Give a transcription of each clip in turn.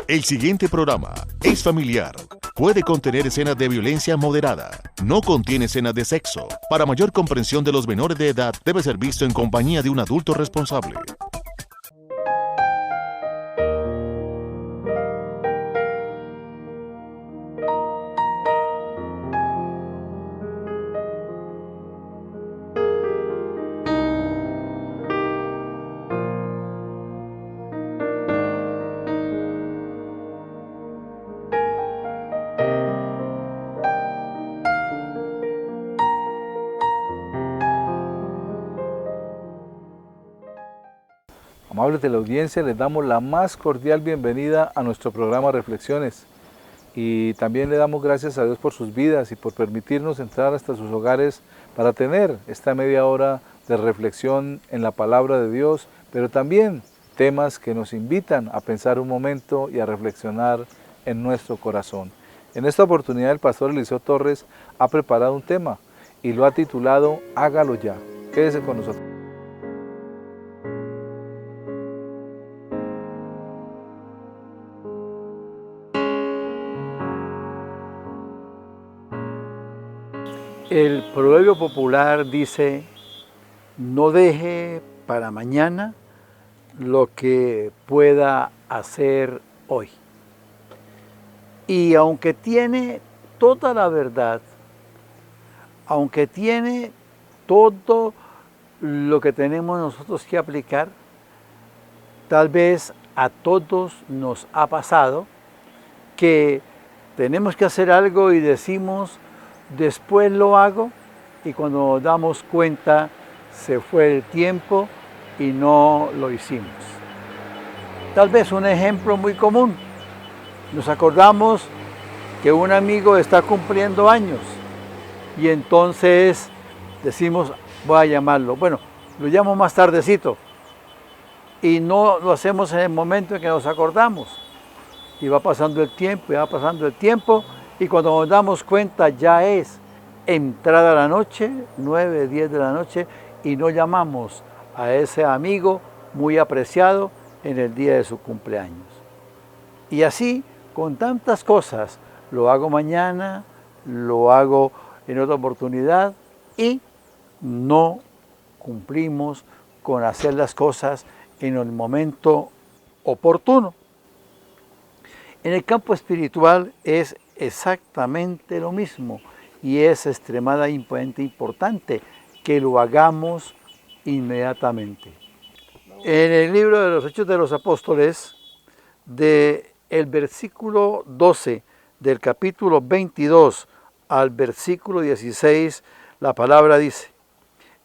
El siguiente programa es familiar. Puede contener escenas de violencia moderada. No contiene escenas de sexo. Para mayor comprensión de los menores de edad, debe ser visto en compañía de un adulto responsable. Amables de la audiencia, les damos la más cordial bienvenida a nuestro programa Reflexiones. Y también le damos gracias a Dios por sus vidas y por permitirnos entrar hasta sus hogares para tener esta media hora de reflexión en la palabra de Dios, pero también temas que nos invitan a pensar un momento y a reflexionar en nuestro corazón. En esta oportunidad el pastor Eliseo Torres ha preparado un tema y lo ha titulado Hágalo ya. Quédese con nosotros. El proverbio popular dice, no deje para mañana lo que pueda hacer hoy. Y aunque tiene toda la verdad, aunque tiene todo lo que tenemos nosotros que aplicar, tal vez a todos nos ha pasado que tenemos que hacer algo y decimos, después lo hago, y cuando nos damos cuenta se fue el tiempo y no lo hicimos. Tal vez un ejemplo muy común. Nos acordamos que un amigo está cumpliendo años y entonces decimos, voy a llamarlo. Bueno, lo llamo más tardecito y no lo hacemos en el momento en que nos acordamos. Y va pasando el tiempo, y va pasando el tiempo, y cuando nos damos cuenta ya es entrada la noche, 9, 10 de la noche, y no llamamos a ese amigo muy apreciado en el día de su cumpleaños. Y así, con tantas cosas, lo hago mañana, lo hago en otra oportunidad, y no cumplimos con hacer las cosas en el momento oportuno. En el campo espiritual es exactamente lo mismo y es extremadamente importante que lo hagamos inmediatamente. En el libro de los Hechos de los Apóstoles, del versículo 12 del capítulo 22 al versículo 16, la palabra dice,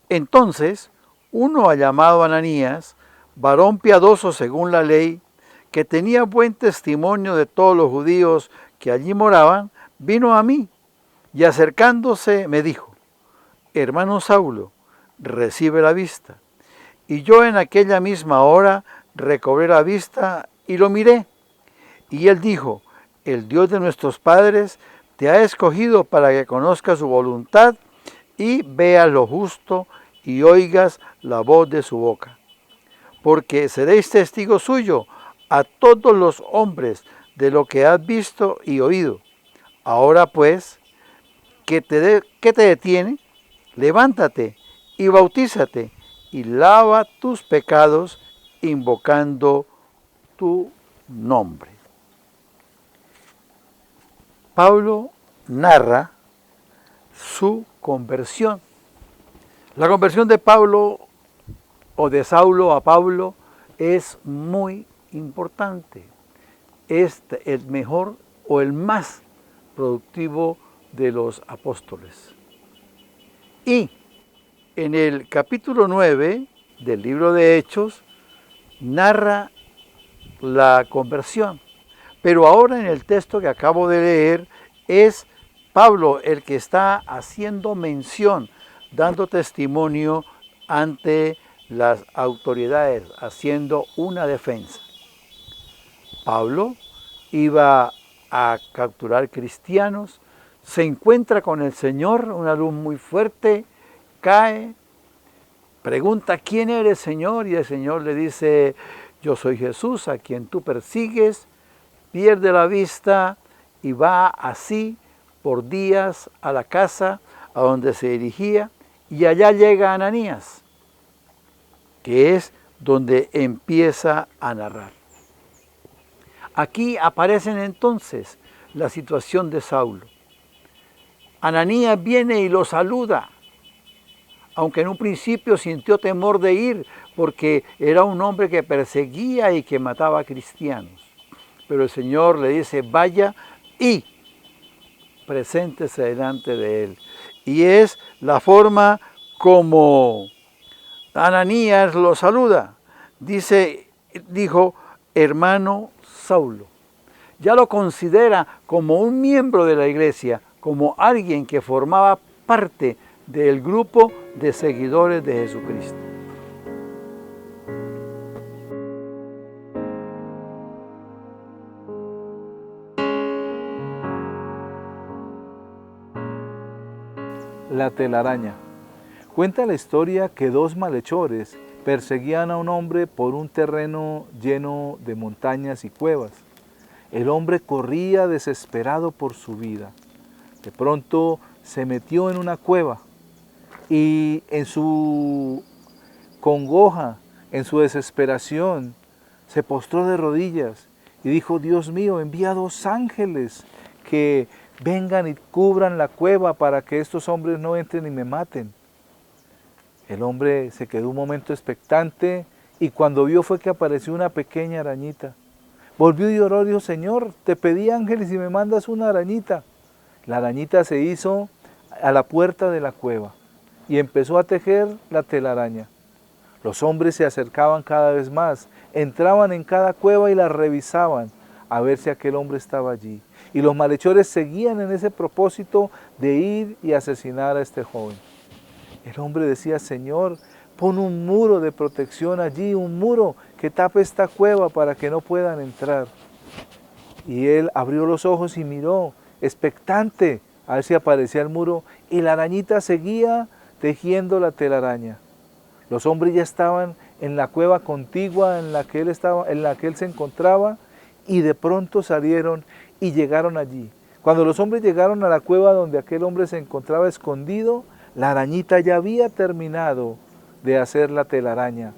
entonces uno llamado Ananías, varón piadoso según la ley, que tenía buen testimonio de todos los judíos que allí moraban, vino a mí y acercándose me dijo, hermano Saulo, recibe la vista. Y yo en aquella misma hora recobré la vista y lo miré. Y él dijo, el Dios de nuestros padres te ha escogido para que conozcas su voluntad y veas lo justo y oigas la voz de su boca. Porque seréis testigos suyos a todos los hombres de lo que has visto y oído. Ahora pues, ¿qué te detiene? Levántate y bautízate y lava tus pecados invocando tu nombre. Pablo narra su conversión. La conversión de Pablo o de Saulo a Pablo es muy importante. Es el mejor o el más productivo de los apóstoles. Y en el capítulo 9 del libro de Hechos narra la conversión. Pero ahora en el texto que acabo de leer es Pablo el que está haciendo mención, dando testimonio ante las autoridades, haciendo una defensa. Pablo iba a capturar cristianos, se encuentra con el Señor, una luz muy fuerte, cae, pregunta, ¿quién eres, Señor? Y el Señor le dice, yo soy Jesús, a quien tú persigues. pierde la vista y va así por días a la casa a donde se dirigía, y allá llega Ananías, que es donde empieza a narrar. Aquí aparecen entonces la situación de Saulo. Ananías viene y lo saluda, aunque en un principio sintió temor de ir, porque era un hombre que perseguía y que mataba a cristianos. Pero el Señor le dice, vaya y preséntese delante de él. Y es la forma como Ananías lo saluda. Dijo, hermano Saulo. Ya lo considera como un miembro de la iglesia, como alguien que formaba parte del grupo de seguidores de Jesucristo. La telaraña. Cuenta la historia que dos malhechores perseguían a un hombre por un terreno lleno de montañas y cuevas. El hombre corría desesperado por su vida. De pronto se metió en una cueva y en su congoja, en su desesperación, se postró de rodillas y dijo, Dios mío, envía 2 ángeles que vengan y cubran la cueva para que estos hombres no entren y me maten. El hombre se quedó un momento expectante y cuando vio fue que apareció una pequeña arañita. Volvió y oró, dijo, Señor, te pedí ángeles y me mandas una arañita. La arañita se hizo a la puerta de la cueva y empezó a tejer la telaraña. Los hombres se acercaban cada vez más, entraban en cada cueva y la revisaban a ver si aquel hombre estaba allí. Y los malhechores seguían en ese propósito de ir y asesinar a este joven. El hombre decía, Señor, pon un muro de protección allí, un muro que tape esta cueva para que no puedan entrar. Y él abrió los ojos y miró, expectante, a ver si aparecía el muro, y la arañita seguía tejiendo la telaraña. Los hombres ya estaban en la cueva contigua en la que él se encontraba, y de pronto salieron y llegaron allí. Cuando los hombres llegaron a la cueva donde aquel hombre se encontraba escondido, la arañita ya había terminado de hacer la telaraña.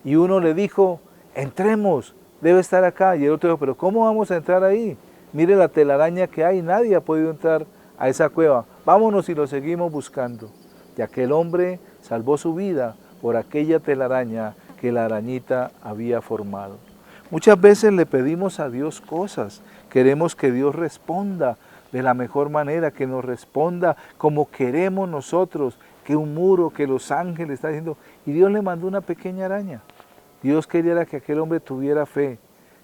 Y uno le dijo, entremos, debe estar acá. Y el otro dijo, pero ¿cómo vamos a entrar ahí? Mire la telaraña que hay, nadie ha podido entrar a esa cueva. Vámonos y lo seguimos buscando. Y aquel hombre salvó su vida por aquella telaraña que la arañita había formado. Muchas veces le pedimos a Dios cosas, queremos que Dios responda de la mejor manera, que nos responda como queremos nosotros, que un muro, que los ángeles están diciendo, y Dios le mandó una pequeña araña. Dios quería que aquel hombre tuviera fe,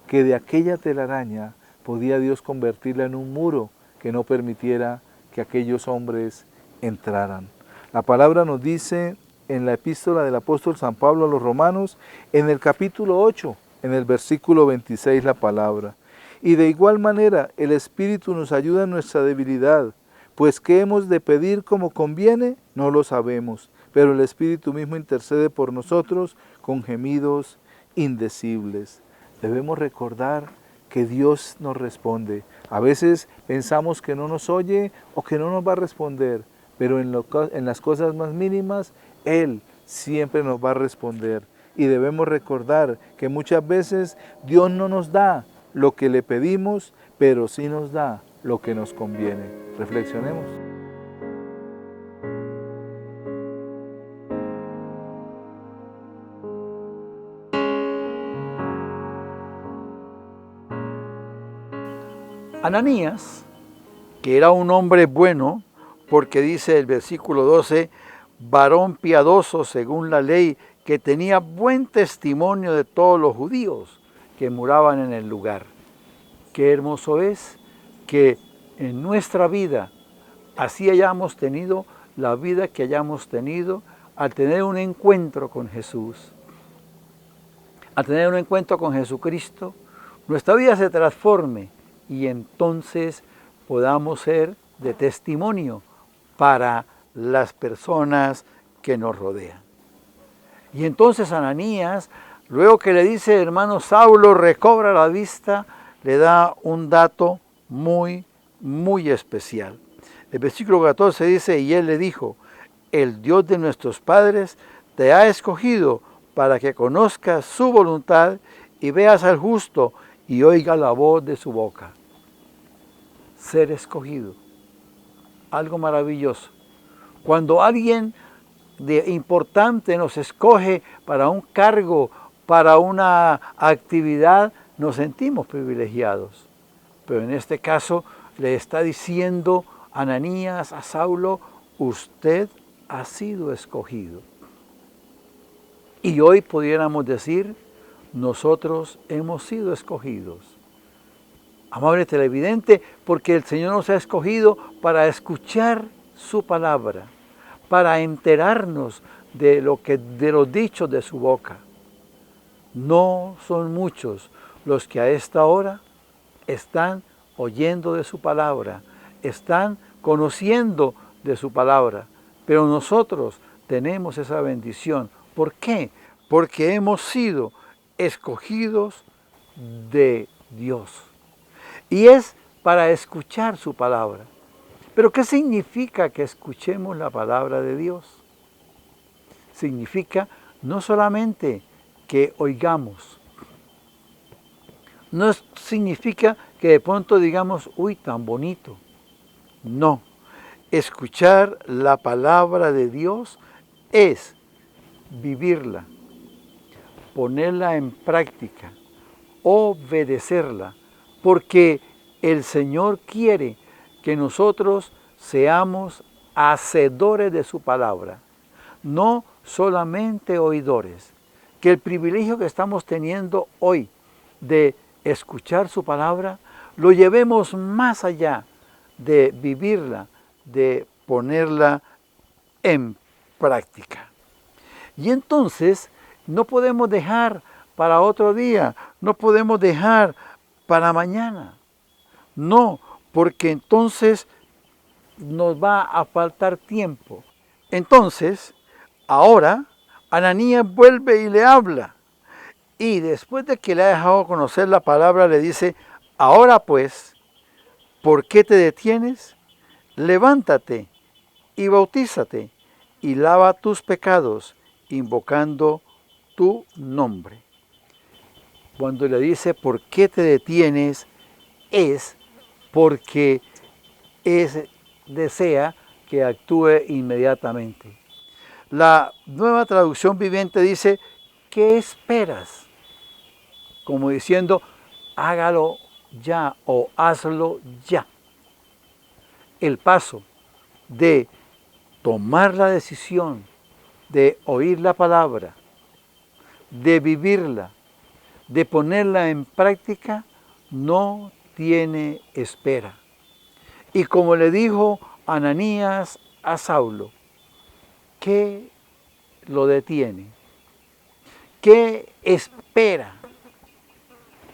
que de aquella telaraña podía Dios convertirla en un muro que no permitiera que aquellos hombres entraran. La palabra nos dice en la epístola del apóstol San Pablo a los Romanos, en el capítulo 8, en el versículo 26 la palabra. Y de igual manera el Espíritu nos ayuda en nuestra debilidad, pues ¿qué hemos de pedir como conviene? No lo sabemos, pero el Espíritu mismo intercede por nosotros con gemidos indecibles. Debemos recordar que Dios nos responde. A veces pensamos que no nos oye o que no nos va a responder, pero en las cosas más mínimas, Él siempre nos va a responder. Y debemos recordar que muchas veces Dios no nos da lo que le pedimos, pero sí nos da lo que nos conviene. Reflexionemos. Ananías, que era un hombre bueno, porque dice el versículo 12, varón piadoso según la ley, que tenía buen testimonio de todos los judíos que moraban en el lugar. Qué hermoso es que en nuestra vida, así hayamos tenido la vida que hayamos tenido, al tener un encuentro con Jesús, al tener un encuentro con Jesucristo, nuestra vida se transforme y entonces podamos ser de testimonio para las personas que nos rodean. Y entonces Ananías, luego que le dice, hermano Saulo, recobra la vista, le da un dato muy especial. El versículo 14 dice, y él le dijo, el Dios de nuestros padres te ha escogido para que conozcas su voluntad y veas al justo y oiga la voz de su boca. Ser escogido, algo maravilloso. Cuando alguien importante nos escoge para un cargo, para una actividad, nos sentimos privilegiados. Pero en este caso le está diciendo Ananías a Saulo, usted ha sido escogido. Y hoy pudiéramos decir, nosotros hemos sido escogidos. Amable televidente, porque el Señor nos ha escogido para escuchar su palabra, para enterarnos de los dichos de su boca. No son muchos los que a esta hora están oyendo de su palabra, están conociendo de su palabra, pero nosotros tenemos esa bendición. ¿Por qué? Porque hemos sido escogidos de Dios. Y es para escuchar su palabra. ¿Pero qué significa que escuchemos la palabra de Dios? Significa no solamente que oigamos, no significa que de pronto digamos, uy, tan bonito. No, escuchar la palabra de Dios es vivirla, ponerla en práctica, obedecerla, porque el Señor quiere que nosotros seamos hacedores de su palabra, no solamente oidores. Que el privilegio que estamos teniendo hoy de escuchar su palabra, lo llevemos más allá de vivirla, de ponerla en práctica. Y entonces no podemos dejar para otro día, no podemos dejar para mañana. No, porque entonces nos va a faltar tiempo. Entonces, ahora, Ananías vuelve y le habla. Y después de que le ha dejado conocer la palabra, le dice, ahora pues, ¿por qué te detienes? Levántate y bautízate y lava tus pecados, invocando tu nombre. Cuando le dice, ¿por qué te detienes? Es porque desea que actúe inmediatamente. La Nueva Traducción Viviente dice, ¿qué esperas? Como diciendo, hágalo ya o hazlo ya. El paso de tomar la decisión, de oír la palabra, de vivirla, de ponerla en práctica, no tiene espera. Y como le dijo Ananías a Saulo, ¿qué lo detiene? ¿Qué espera?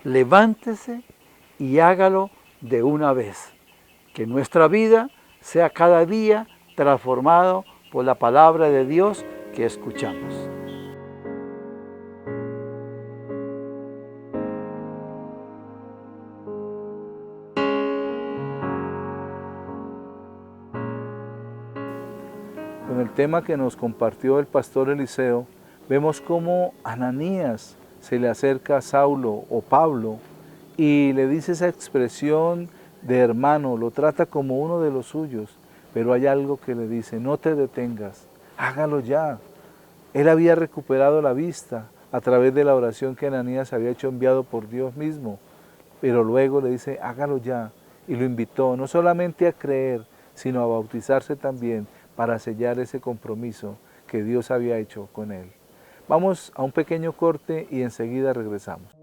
Levántese y hágalo de una vez. Que nuestra vida sea cada día transformado por la palabra de Dios que escuchamos. Con el tema que nos compartió el pastor Eliseo, vemos cómo Ananías se le acerca a Saulo o Pablo y le dice esa expresión de hermano, lo trata como uno de los suyos, pero hay algo que le dice, no te detengas, hágalo ya. Él había recuperado la vista a través de la oración que Ananías había hecho enviado por Dios mismo, pero luego le dice, hágalo ya, y lo invitó no solamente a creer, sino a bautizarse también para sellar ese compromiso que Dios había hecho con él. Vamos a un pequeño corte y enseguida regresamos.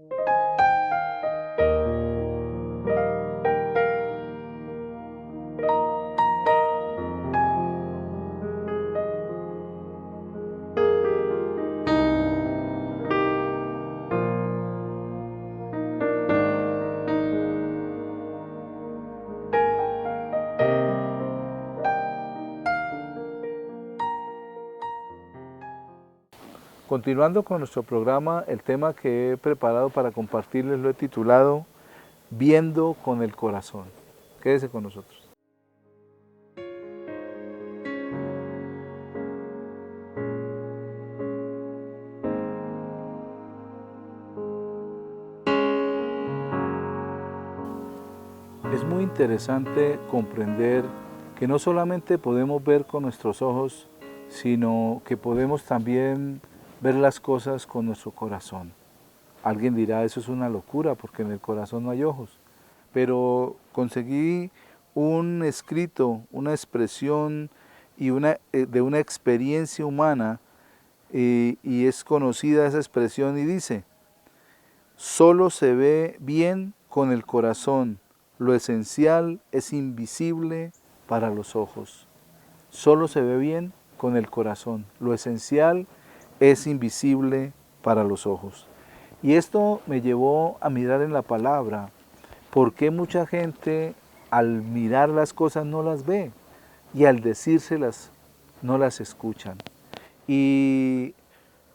Continuando con nuestro programa, el tema que he preparado para compartirles lo he titulado viendo con el corazón. Quédese con nosotros. Es muy interesante comprender que no solamente podemos ver con nuestros ojos, sino que podemos también ver las cosas con nuestro corazón. Alguien dirá, eso es una locura porque en el corazón no hay ojos. Pero conseguí un escrito, una expresión y de una experiencia humana y es conocida esa expresión y dice, solo se ve bien con el corazón, lo esencial es invisible para los ojos. Solo se ve bien con el corazón, lo esencial es invisible para los ojos. Y esto me llevó a mirar en la palabra, por qué mucha gente al mirar las cosas no las ve y al decírselas no las escuchan. Y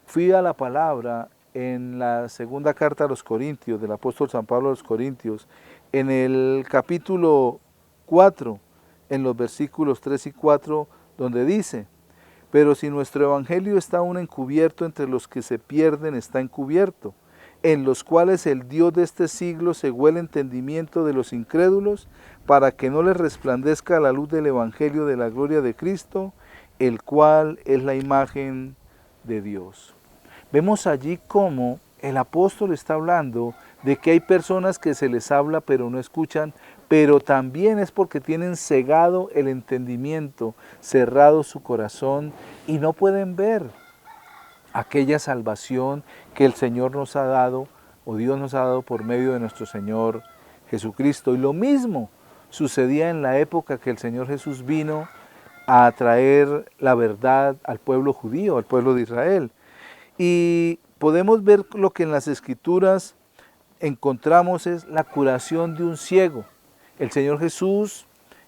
fui a la palabra en la segunda carta a los Corintios, del apóstol San Pablo a los Corintios, en el capítulo 4, en los versículos 3 y 4, donde dice, pero si nuestro evangelio está aún encubierto, entre los que se pierden está encubierto, en los cuales el Dios de este siglo cegó el entendimiento de los incrédulos, para que no les resplandezca la luz del evangelio de la gloria de Cristo, el cual es la imagen de Dios. Vemos allí cómo el apóstol está hablando de que hay personas que se les habla pero no escuchan, pero también es porque tienen cegado el entendimiento, cerrado su corazón y no pueden ver aquella salvación que el Señor nos ha dado, o Dios nos ha dado por medio de nuestro Señor Jesucristo. Y lo mismo sucedía en la época que el Señor Jesús vino a traer la verdad al pueblo judío, al pueblo de Israel. Y podemos ver lo que en las Escrituras encontramos es la curación de un ciego. El Señor Jesús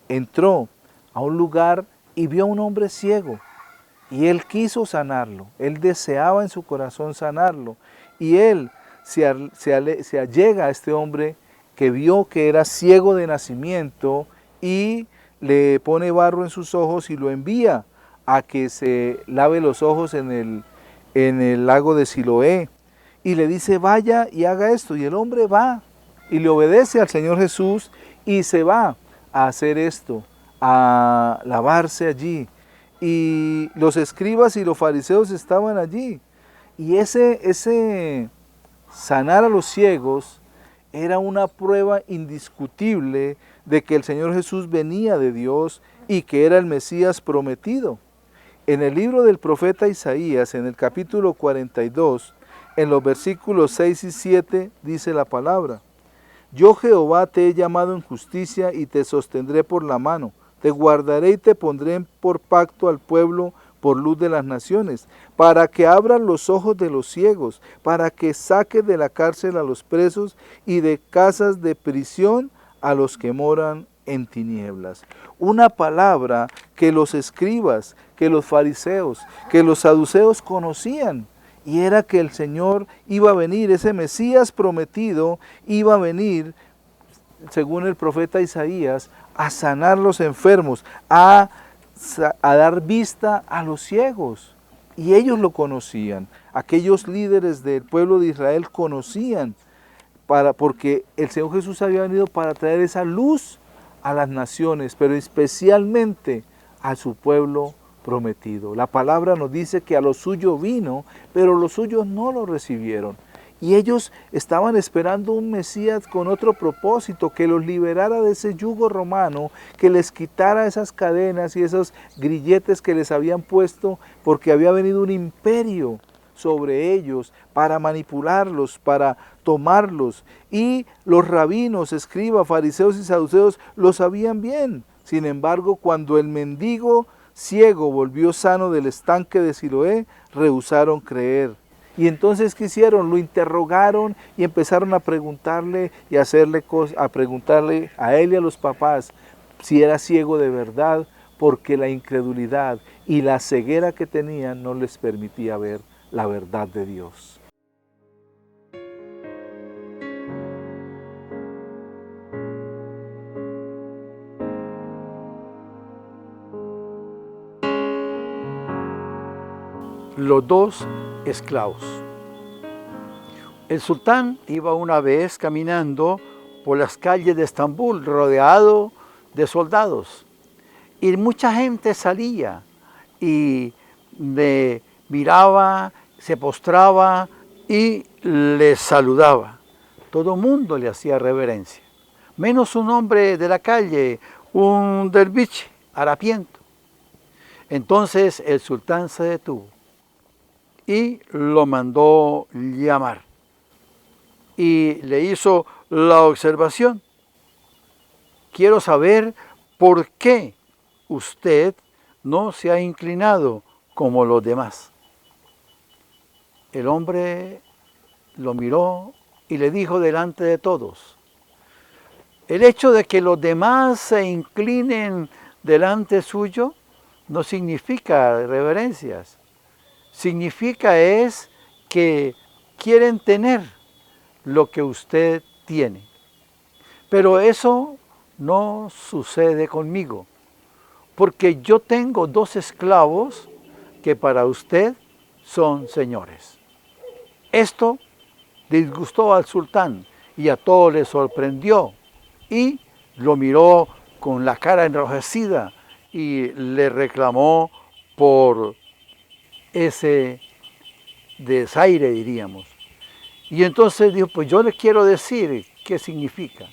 entró a un lugar y vio a un hombre ciego y Él quiso sanarlo, Él deseaba en su corazón sanarlo y Él se allega a este hombre que vio que era ciego de nacimiento y le pone barro en sus ojos y lo envía a que se lave los ojos en el lago de Siloé y le dice vaya y haga esto y el hombre va y le obedece al Señor Jesús y se va a hacer esto, a lavarse allí. Y los escribas y los fariseos estaban allí. Y ese sanar a los ciegos era una prueba indiscutible de que el Señor Jesús venía de Dios y que era el Mesías prometido. En el libro del profeta Isaías, en el capítulo 42, en los versículos 6 y 7, dice la palabra, yo Jehová te he llamado en justicia y te sostendré por la mano, te guardaré y te pondré por pacto al pueblo, por luz de las naciones, para que abran los ojos de los ciegos, para que saque de la cárcel a los presos y de casas de prisión a los que moran en tinieblas. Una palabra que los escribas, que los fariseos, que los saduceos conocían, y era que el Señor iba a venir, ese Mesías prometido iba a venir, según el profeta Isaías, a sanar los enfermos, a dar vista a los ciegos. Y ellos lo conocían, aquellos líderes del pueblo de Israel conocían, porque el Señor Jesús había venido para traer esa luz a las naciones, pero especialmente a su pueblo prometido. La palabra nos dice que a lo suyo vino, pero los suyos no lo recibieron. Y ellos estaban esperando un Mesías con otro propósito, que los liberara de ese yugo romano, que les quitara esas cadenas y esos grilletes que les habían puesto, porque había venido un imperio sobre ellos para manipularlos, para tomarlos. Y los rabinos, escribas, fariseos y saduceos lo sabían bien. Sin embargo, cuando el mendigo ciego volvió sano del estanque de Siloé, rehusaron creer. Y entonces, ¿qué hicieron? Lo interrogaron y empezaron a preguntarle y a preguntarle a él y a los papás si era ciego de verdad, porque la incredulidad y la ceguera que tenían no les permitía ver la verdad de Dios. los dos esclavos. El sultán iba una vez caminando por las calles de Estambul rodeado de soldados y mucha gente salía y le miraba, se postraba y le saludaba. Todo el mundo le hacía reverencia, menos un hombre de la calle, un derviche harapiento. Entonces el sultán se detuvo y lo mandó llamar y le hizo la observación: quiero saber por qué usted no se ha inclinado como los demás. El hombre lo miró y le dijo delante de todos: el hecho de que los demás se inclinen delante suyo no significa reverencias. Significa es que quieren tener lo que usted tiene. Pero eso no sucede conmigo, porque yo tengo dos esclavos que para usted son señores. Esto disgustó al sultán y a todos les sorprendió y lo miró con la cara enrojecida y le reclamó por ese desaire, diríamos. Y entonces dijo: pues yo le quiero decir qué significa.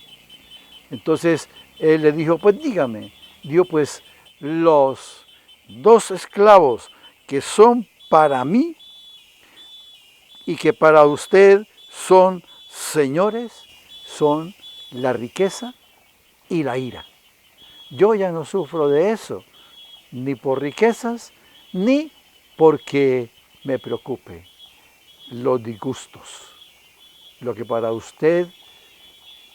Entonces él le dijo: pues dígame. Dijo: pues los dos esclavos que son para mí y que para usted son señores son la riqueza y la ira. Yo ya no sufro de eso, ni por riquezas, ni porque me preocupe los disgustos. Lo que para usted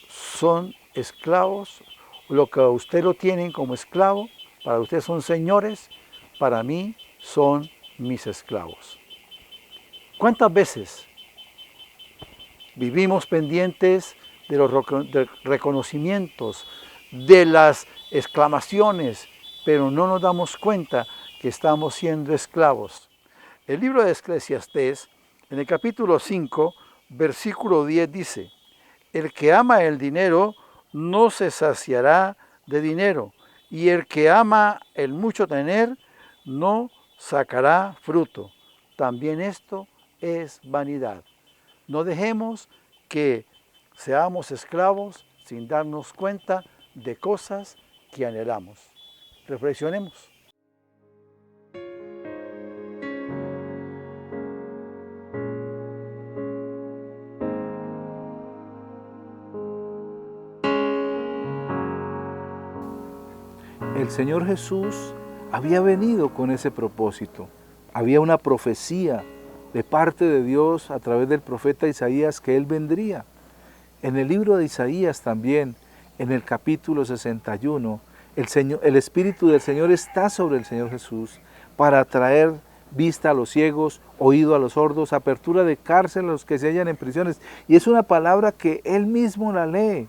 son esclavos, lo que a usted lo tienen como esclavo, para usted son señores, para mí son mis esclavos. ¿Cuántas veces vivimos pendientes de los reconocimientos, de las exclamaciones, pero no nos damos cuenta que estamos siendo esclavos? El libro de Eclesiastés, en el capítulo 5, versículo 10 dice: el que ama el dinero no se saciará de dinero, y el que ama el mucho tener no sacará fruto. También esto es vanidad. No dejemos que seamos esclavos sin darnos cuenta de cosas que anhelamos. Reflexionemos. El Señor Jesús había venido con ese propósito. Había una profecía de parte de Dios a través del profeta Isaías que Él vendría. En el libro de Isaías también, en el capítulo 61, el Espíritu del Señor está sobre el Señor Jesús para traer vista a los ciegos, oído a los sordos, apertura de cárcel a los que se hallan en prisiones. Y es una palabra que Él mismo la lee.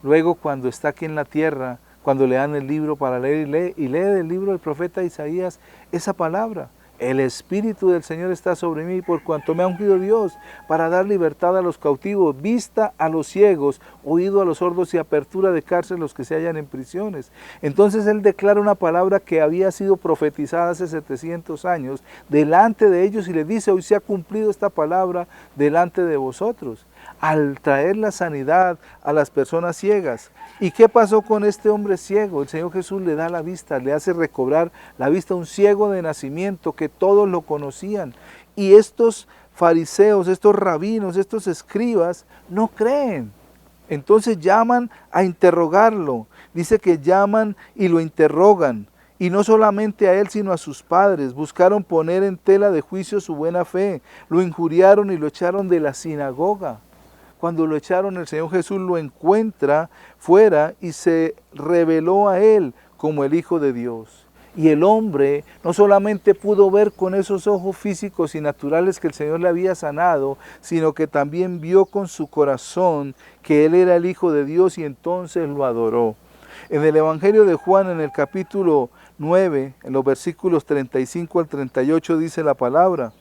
Luego, cuando está aquí en la tierra, cuando le dan el libro para leer y lee del libro del profeta Isaías esa palabra: el Espíritu del Señor está sobre mí por cuanto me ha ungido Dios para dar libertad a los cautivos, vista a los ciegos, oído a los sordos y apertura de cárcel a los que se hallan en prisiones. Entonces Él declara una palabra que había sido profetizada hace 700 años delante de ellos y les dice: hoy se ha cumplido esta palabra delante de vosotros, al traer la sanidad a las personas ciegas. ¿Y qué pasó con este hombre ciego? El Señor Jesús le da la vista, le hace recobrar la vista a un ciego de nacimiento que todos lo conocían. Y estos fariseos, estos rabinos, estos escribas no creen. Entonces llaman a interrogarlo. Dice que llaman y lo interrogan. Y no solamente a él, sino a sus padres. Buscaron poner en tela de juicio su buena fe. Lo injuriaron y lo echaron de la sinagoga. Cuando lo echaron, el Señor Jesús lo encuentra fuera y se reveló a él como el Hijo de Dios. Y el hombre no solamente pudo ver con esos ojos físicos y naturales que el Señor le había sanado, sino que también vio con su corazón que Él era el Hijo de Dios y entonces lo adoró. En el Evangelio de Juan, en el capítulo 9, en los versículos 35 al 38 dice la palabra: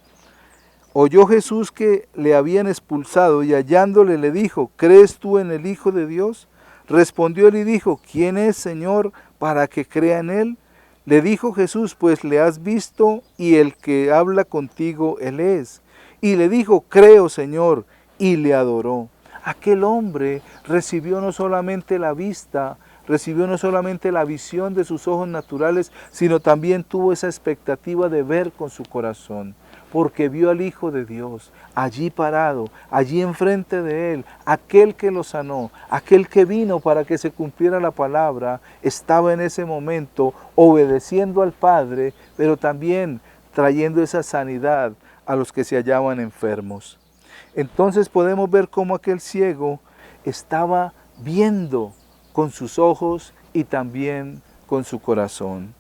oyó Jesús que le habían expulsado y hallándole le dijo: ¿crees tú en el Hijo de Dios? Respondió él y dijo: ¿quién es, Señor, para que crea en él? Le dijo Jesús: pues le has visto y el que habla contigo él es. Y le dijo: creo, Señor, y le adoró. Aquel hombre recibió no solamente la vista, recibió no solamente la visión de sus ojos naturales, sino también tuvo esa expectativa de ver con su corazón, porque vio al Hijo de Dios allí parado, allí enfrente de él, aquel que lo sanó, aquel que vino para que se cumpliera la palabra, estaba en ese momento obedeciendo al Padre, pero también trayendo esa sanidad a los que se hallaban enfermos. Entonces podemos ver cómo aquel ciego estaba viendo con sus ojos y también con su corazón.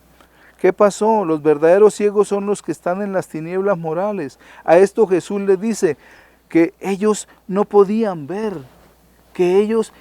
¿Qué pasó? Los verdaderos ciegos son los que están en las tinieblas morales. A esto Jesús les dice que ellos no podían ver, que ellos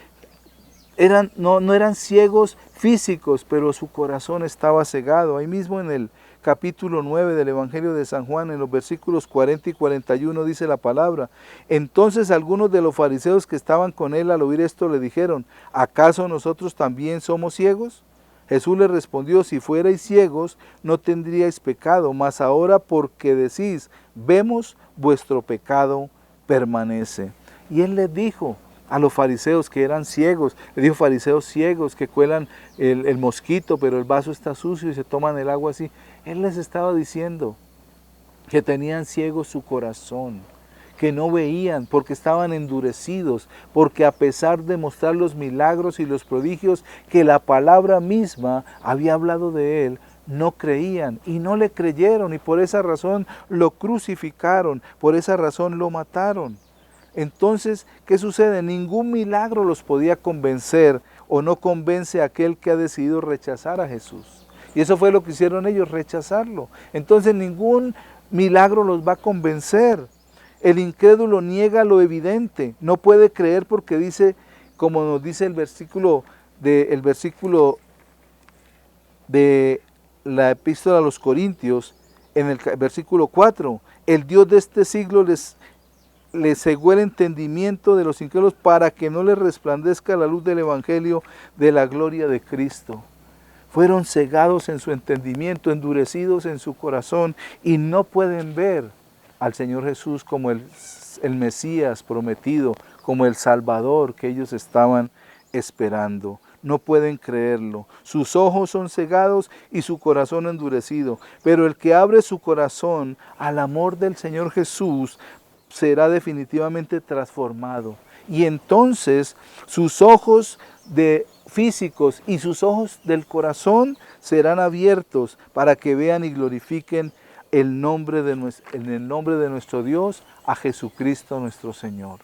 no eran ciegos físicos, pero su corazón estaba cegado. Ahí mismo en el capítulo 9 del Evangelio de San Juan, en los versículos 40 y 41 dice la palabra: entonces algunos de los fariseos que estaban con él al oír esto le dijeron: ¿acaso nosotros también somos ciegos? Jesús le respondió: si fuerais ciegos no tendríais pecado, mas ahora porque decís vemos, vuestro pecado permanece. Y él les dijo a los fariseos que eran ciegos, le dijo: fariseos ciegos que cuelan el mosquito, pero el vaso está sucio y se toman el agua así. Él les estaba diciendo que tenían ciego su corazón, que no veían porque estaban endurecidos, porque a pesar de mostrar los milagros y los prodigios que la palabra misma había hablado de él, no creían y no le creyeron, y por esa razón lo crucificaron, por esa razón lo mataron. Entonces, ¿qué sucede? Ningún milagro los podía convencer, o no convence a aquel que ha decidido rechazar a Jesús. Y eso fue lo que hicieron ellos, rechazarlo. Entonces ningún milagro los va a convencer. El incrédulo niega lo evidente, no puede creer porque dice, como nos dice el versículo de la epístola a los Corintios, en el versículo 4, el Dios de este siglo les cegó el entendimiento de los incrédulos para que no les resplandezca la luz del Evangelio de la gloria de Cristo. Fueron cegados en su entendimiento, endurecidos en su corazón y no pueden ver al Señor Jesús como el Mesías prometido, como el Salvador que ellos estaban esperando. No pueden creerlo. Sus ojos son cegados y su corazón endurecido. Pero el que abre su corazón al amor del Señor Jesús será definitivamente transformado. Y entonces sus ojos físicos y sus ojos del corazón serán abiertos para que vean y glorifiquen en el nombre de nuestro Dios, a Jesucristo nuestro Señor.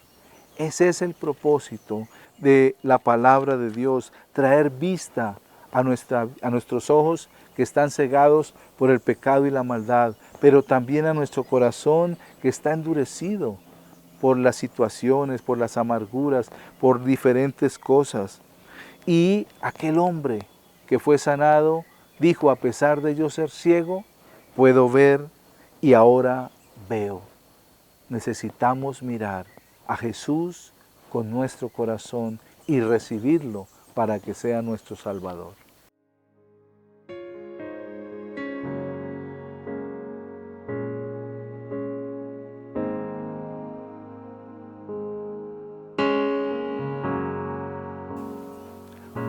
Ese es el propósito de la palabra de Dios, traer vista a nuestros ojos que están cegados por el pecado y la maldad, pero también a nuestro corazón que está endurecido por las situaciones, por las amarguras, por diferentes cosas. Y aquel hombre que fue sanado dijo: a pesar de yo ser ciego, puedo ver y ahora veo. Necesitamos mirar a Jesús con nuestro corazón y recibirlo para que sea nuestro Salvador.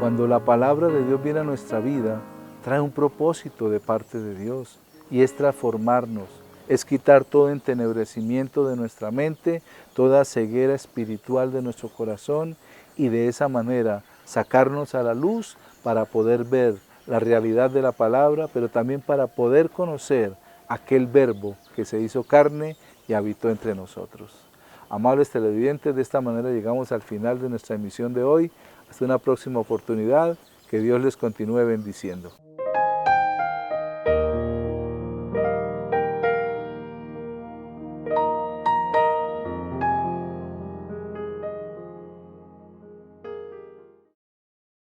Cuando la palabra de Dios viene a nuestra vida, trae un propósito de parte de Dios, y es transformarnos, es quitar todo entenebrecimiento de nuestra mente, toda ceguera espiritual de nuestro corazón, y de esa manera sacarnos a la luz para poder ver la realidad de la palabra, pero también para poder conocer aquel Verbo que se hizo carne y habitó entre nosotros. Amables televidentes, de esta manera llegamos al final de nuestra emisión de hoy. Hasta una próxima oportunidad, que Dios les continúe bendiciendo.